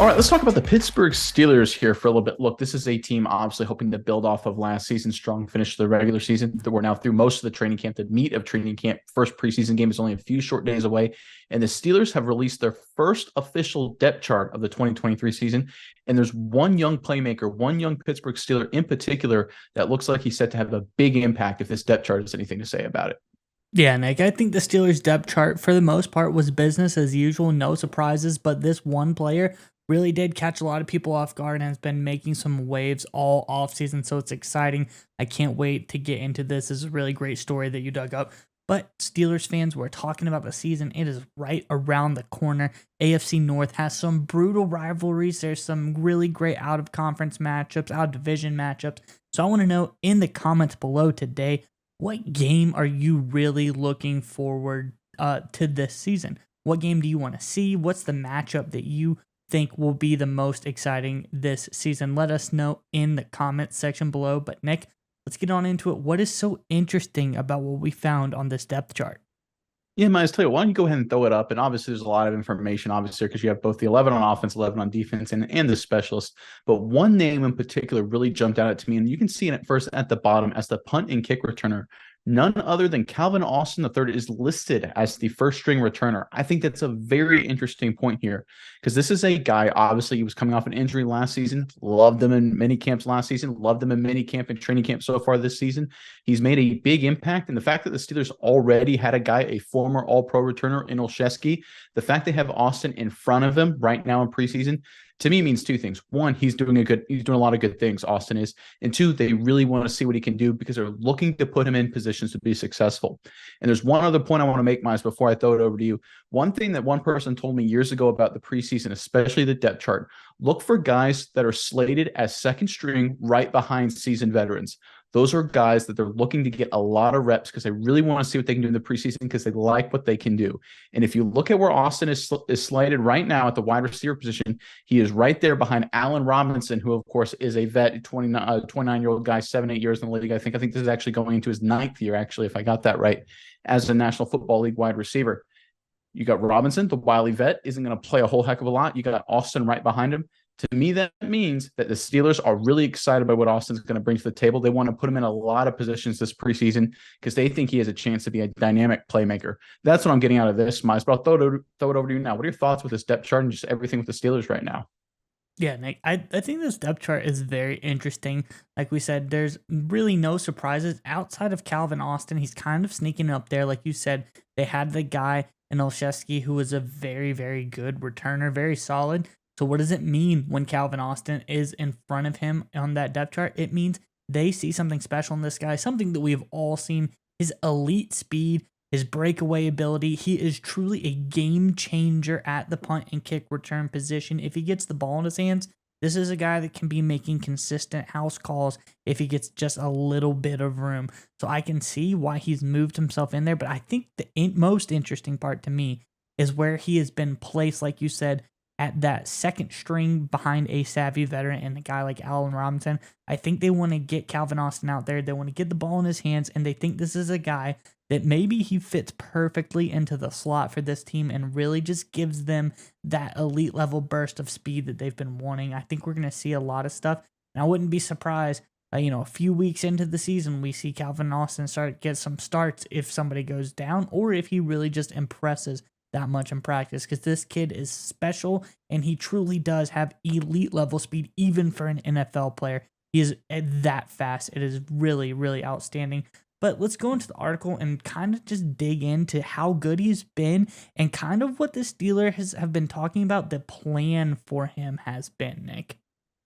All right, let's talk about the Pittsburgh Steelers here for a little bit. Look, this is a team obviously hoping to build off of last season's strong finish to the regular season. That we're now through most of the training camp. The meat of training camp, first preseason game is only a few short days away. And the Steelers have released their first official depth chart of the 2023 season. And there's one young playmaker, one young Pittsburgh Steeler in particular, that looks like he's set to have a big impact if this depth chart has anything to say about it. Yeah, Nick, I think the Steelers' depth chart for the most part was business as usual, no surprises, but this one player really did catch a lot of people off guard and has been making some waves all offseason, so it's exciting. I can't wait to get into this. This is a really great story that you dug up. But Steelers fans, we're talking about the season. It is right around the corner. AFC North has some brutal rivalries. There's some really great out-of-conference matchups, out-of-division matchups. So I want to know in the comments below today, what game are you really looking forward to this season? What game do you want to see? What's the matchup that you think will be the most exciting this season? Let us know in the comments section below. But Nick, let's get on into it. What is so interesting about what we found on this depth chart? Yeah, Miles, tell you, why don't you go ahead and throw it up? And obviously, there's a lot of information, obviously, because you have both the 11 on offense, 11 on defense, and the specialist. But one name in particular really jumped out at me, and you can see it at first at the bottom as the punt and kick returner. None other than Calvin Austin III is listed as the first string returner. I think that's a very interesting point here because this is a guy, obviously, he was coming off an injury last season, loved him in mini camps last season, loved him in mini camp and training camp so far this season. He's made a big impact. And the fact that the Steelers already had a guy, a former All-Pro returner in Olszewski, the fact they have Austin in front of him right now in preseason, to me means two things. One, he's doing a lot of good things, Austin is. And two, they really want to see what he can do because they're looking to put him in positions to be successful. And there's one other point I want to make, Miles, before I throw it over to you. One thing that one person told me years ago about the preseason, especially the depth chart, look for guys that are slated as second string right behind seasoned veterans. Those are guys that they're looking to get a lot of reps because they really want to see what they can do in the preseason because they like what they can do. And if you look at where Austin is slated right now at the wide receiver position, he is right there behind Allen Robinson, who, of course, is a vet, 29-year-old guy, 7-8 years in the league. I think this is actually going into his 9th year, actually, if I got that right, as a National Football League wide receiver. You got Robinson, the wily vet, isn't going to play a whole heck of a lot. You got Austin right behind him. To me, that means that the Steelers are really excited by what Austin's going to bring to the table. They want to put him in a lot of positions this preseason because they think he has a chance to be a dynamic playmaker. That's what I'm getting out of this, Miles. But I'll throw it over to you now. What are your thoughts with this depth chart and just everything with the Steelers right now? Yeah, Nick, I think this depth chart is very interesting. Like we said, there's really no surprises outside of Calvin Austin. He's kind of sneaking up there. Like you said, they had the guy in Olszewski who was a very, very good returner, very solid. So what does it mean when Calvin Austin is in front of him on that depth chart? It means they see something special in this guy, something that we have all seen, his elite speed, his breakaway ability. He is truly a game changer at the punt and kick return position. If he gets the ball in his hands, this is a guy that can be making consistent house calls if he gets just a little bit of room. So I can see why he's moved himself in there. But I think the most interesting part to me is where he has been placed, like you said, at that second string behind a savvy veteran and a guy like Allen Robinson. I think they want to get Calvin Austin out there. They want to get the ball in his hands, and they think this is a guy that maybe he fits perfectly into the slot for this team and really just gives them that elite level burst of speed that they've been wanting. I think we're going to see a lot of stuff, and I wouldn't be surprised, a few weeks into the season, we see Calvin Austin get some starts if somebody goes down or if he really just impresses that much in practice because this kid is special and he truly does have elite level speed even for an NFL player. He is that fast. It is really, really outstanding. But let's go into the article and kind of just dig into how good he's been and kind of what the Steelers have been talking about. The plan for him has been, Nick.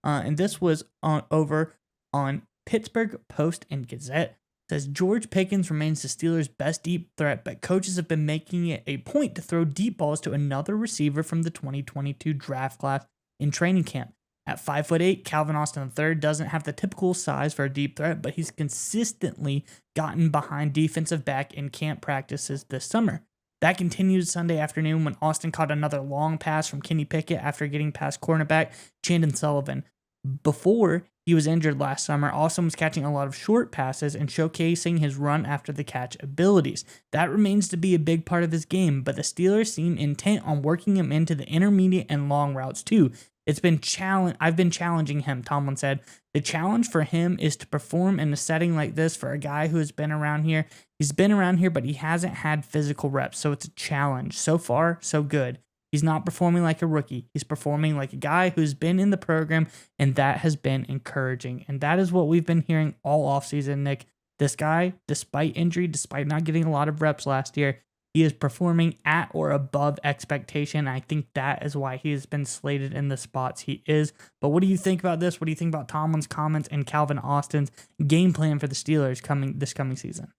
And this was over on Pittsburgh Post and Gazette. Says George Pickens remains the Steelers' best deep threat, but coaches have been making it a point to throw deep balls to another receiver from the 2022 draft class in training camp. At 5'8", Calvin Austin III doesn't have the typical size for a deep threat, but he's consistently gotten behind defensive back in camp practices this summer. That continued Sunday afternoon when Austin caught another long pass from Kenny Pickett after getting past cornerback Chandon Sullivan. Before he was injured last summer, Austin was catching a lot of short passes and showcasing his run after the catch abilities. That remains to be a big part of his game, but the Steelers seem intent on working him into the intermediate and long routes too. I've been challenging him, Tomlin said. The challenge for him is to perform in a setting like this for a guy who has been around here. He's been around here, but he hasn't had physical reps, so it's a challenge. So far, so good. He's not performing like a rookie. He's performing like a guy who's been in the program, and that has been encouraging. And that is what we've been hearing all offseason, Nick. This guy, despite injury, despite not getting a lot of reps last year, he is performing at or above expectation. I think that is why he has been slated in the spots he is. But what do you think about this? What do you think about Tomlin's comments and Calvin Austin's game plan for the Steelers this coming season?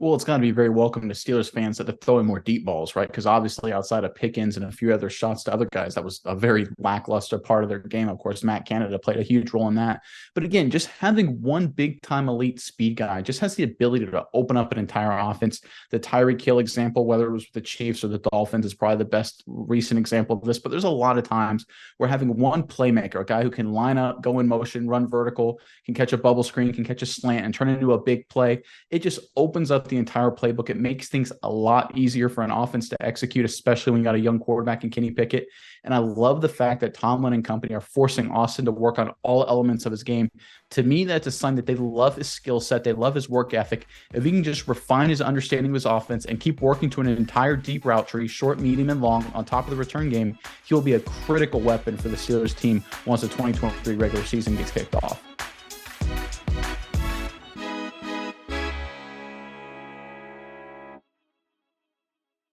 Well, it's going to be very welcome to Steelers fans that they're throwing more deep balls, right? Because obviously, outside of Pickens and a few other shots to other guys, that was a very lackluster part of their game. Of course, Matt Canada played a huge role in that. But again, just having one big-time elite speed guy just has the ability to open up an entire offense. The Tyreek Hill example, whether it was with the Chiefs or the Dolphins, is probably the best recent example of this. But there's a lot of times where having one playmaker, a guy who can line up, go in motion, run vertical, can catch a bubble screen, can catch a slant, and turn it into a big play, it just opens up the entire playbook. It makes things a lot easier for an offense to execute, especially when you got a young quarterback in Kenny Pickett. And I love the fact that Tomlin and company are forcing Austin to work on all elements of his game. To me, that's a sign that they love his skill set. They love his work ethic. If he can just refine his understanding of his offense and keep working to an entire deep route tree, short, medium, and long on top of the return game, he'll be a critical weapon for the Steelers team once the 2023 regular season gets kicked off.